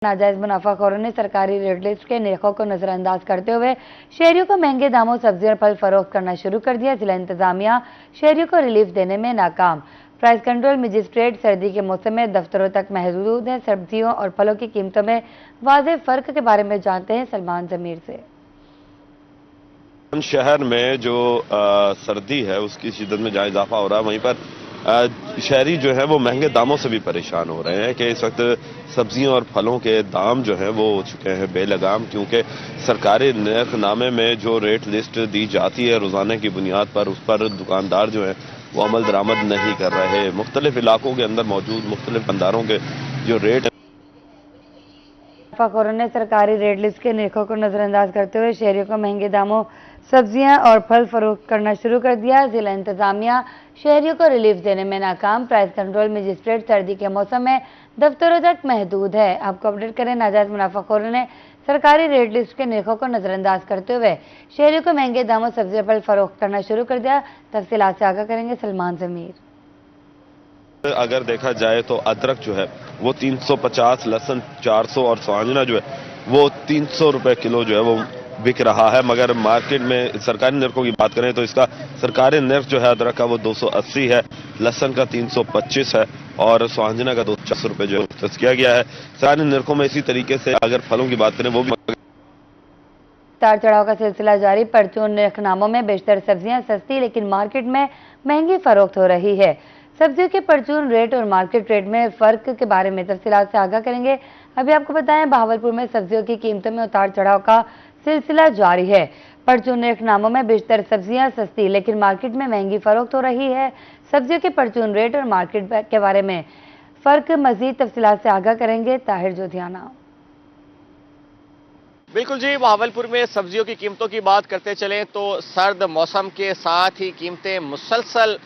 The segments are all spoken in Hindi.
नाजायज मुनाफाखोरों ने सरकारी रेट लिस्ट के निरखों को नजरअंदाज करते हुए शहरियों को महंगे दामों सब्जी और फल फरोख्त करना शुरू कर दिया। जिला इंतजामिया शहरियों को रिलीफ देने में नाकाम। प्राइस कंट्रोल मजिस्ट्रेट सर्दी के मौसम में दफ्तरों तक महदूद है। सब्जियों और फलों की कीमतों में वाज़ेह फर्क के बारे में जानते हैं सलमान जमीर से। शहर में जो सर्दी है उसकी शिद्दत में जहाँ इजाफा हो रहा है, वहीं पर शहरी जो है वो महंगे दामों से भी परेशान हो रहे हैं कि इस वक्त सब्जियों और फलों के दाम जो हैं वो हो चुके हैं बेलगाम, क्योंकि सरकारी नरखनामे में जो रेट लिस्ट दी जाती है रोजाना की बुनियाद पर, उस पर दुकानदार जो है वो अमल दरामद नहीं कर रहे। मुख्तलिफ इलाकों के अंदर मौजूद मुख्तलिफ भंडारों के जो रेट मुनाफाखोरों ने सरकारी रेट लिस्ट के निरखों को नजरअंदाज करते हुए शहरियों को महंगे दामों सब्जियां और फल फरोख्त करना शुरू कर दिया। जिला इंतजामिया शहरियों को रिलीफ देने में नाकाम। प्राइस कंट्रोल मजिस्ट्रेट सर्दी के मौसम में दफ्तरों तक महदूद है। आपको अपडेट करें, नाजायज मुनाफाखोरों ने सरकारी रेट लिस्ट के निरखों को नजरअंदाज करते हुए शहरियों को महंगे दामों सब्जी और फल फरोख्त करना शुरू कर दिया। तफसीलात से आगाह करेंगे सलमान जमीर। अगर देखा जाए तो अदरक जो है वो 350, लहसुन 400 और स्वांजना जो है वो 300 रुपए किलो जो है वो बिक रहा है। मगर मार्केट में सरकारी निरखों की बात करें तो इसका सरकारी निरख जो है अदरक का वो 280 है, लहसुन का 325 है और स्वांजना का 240 रुपए जो है किया गया है। सरकारी निरखों में इसी तरीके से अगर फलों की बात करें वो भी उतार चढ़ाव का सिलसिला जारी। परचून निरखनामों में बेशतर सब्जियां सस्ती लेकिन मार्केट में महंगी फरोख्त हो रही है। सब्जियों के परचून रेट और मार्केट रेट में फर्क के बारे में तफसीलात से आगाह करेंगे। अभी आपको बताएं, बहावलपुर में सब्जियों की कीमतों में उतार चढ़ाव का सिलसिला जारी है। परचून निरखनामों में बेशतर सब्जियां सस्ती लेकिन मार्केट में महंगी फरोख्त हो रही है। सब्जियों के परचून रेट और मार्केट के बारे में फर्क मजीद तफसीलात से आगाह करेंगे ताहिर जोधियाना। बिल्कुल जी, बहावलपुर में सब्जियों की कीमतों की बात करते चलें तो सर्द मौसम के साथ ही कीमतें मुसलसल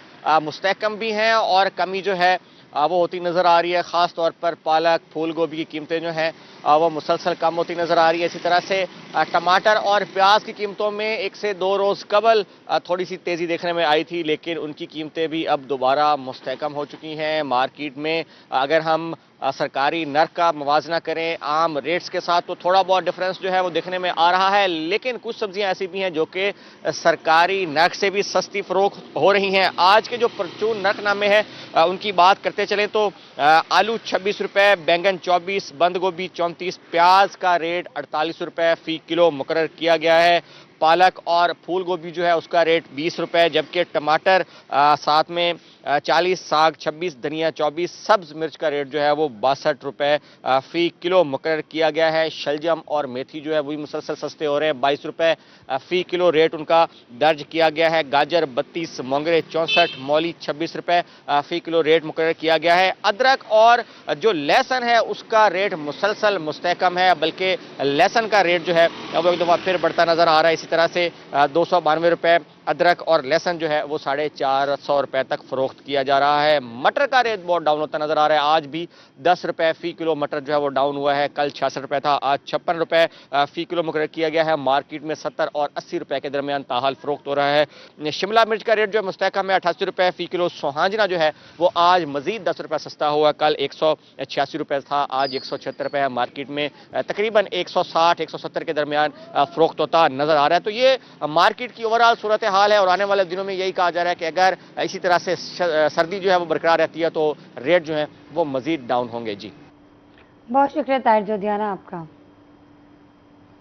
मुस्तहकम भी हैं और कमी जो है वो होती नज़र आ रही है। ख़ास तौर पर पालक, फूल गोभी की कीमतें जो हैं वो मुसलसल कम होती नज़र आ रही है। इसी तरह से टमाटर और प्याज की कीमतों में एक से दो रोज़ कबल थोड़ी सी तेज़ी देखने में आई थी, लेकिन उनकी कीमतें भी अब दोबारा मुस्तहकम हो चुकी हैं। मार्केट में अगर हम सरकारी नर्ख का मुवाजना करें आम रेट्स के साथ तो थोड़ा बहुत डिफरेंस जो है वो देखने में आ रहा है, लेकिन कुछ सब्जियां ऐसी भी हैं जो कि सरकारी नर्ख से भी सस्ती फरोख्त हो रही हैं। आज के जो परचून नर्खनामे हैं उनकी बात करते चलें तो आलू 26 रुपए, बैंगन 24, बंद गोभी 34, प्याज का रेट 48 रुपए फी किलो मुकर्रर किया गया है। पालक और फूल गोभी जो है उसका रेट 20 रुपए, जबकि टमाटर साथ में 40, साग 26, धनिया 24, सब्ज मिर्च का रेट जो है वो 62 रुपए फी किलो मुकर्रर किया गया है। शलजम और मेथी जो है वही मुसलसल सस्ते हो रहे हैं, 22 रुपए फी किलो रेट उनका दर्ज किया गया है। गाजर 32, मोंगरे 64, मौली 26 रुपए फी किलो रेट मुकर्रर किया गया है। अदरक और जो लहसुन है उसका रेट मुसलसल मुस्तहकम है, बल्कि लहसुन का रेट जो है वो एक दफ़ा फिर बढ़ता नजर आ रहा है। इसी तरह से 292 रुपए अदरक और लहसुन जो है वो 450 रुपए तक फरोख्त किया जा रहा है। मटर का रेट बहुत डाउन होता नजर आ रहा है। आज भी 10 रुपए फी किलो मटर जो है वो डाउन हुआ है। कल 66 रुपए था, आज 56 रुपए फी किलो मुकर्रर किया गया है। मार्केट में 70 और 80 रुपए के दरमियान ताहाल फरोख्त हो रहा है। शिमला मिर्च का रेट जो है मुस्तहकम है, 88 रुपए फी किलो। सोहाजना जो है वो आज मजीद 10 रुपए सस्ता हुआ, कल 186 रुपए था, आज 176 रुपए है। मार्केट में तकरीबन 160 170 के दरमियान फरोख्त होता नजर आ रहा है। तो ये मार्केट की ओवरऑल सूरत हाल है और आने वाले दिनों में यही कहा जा रहा है कि अगर इसी तरह से सर्दी जो है वो बरकरार रहती है तो रेट जो है वो मजीद डाउन होंगे। जी बहुत शुक्रिया ताहिर जोधियाना आपका।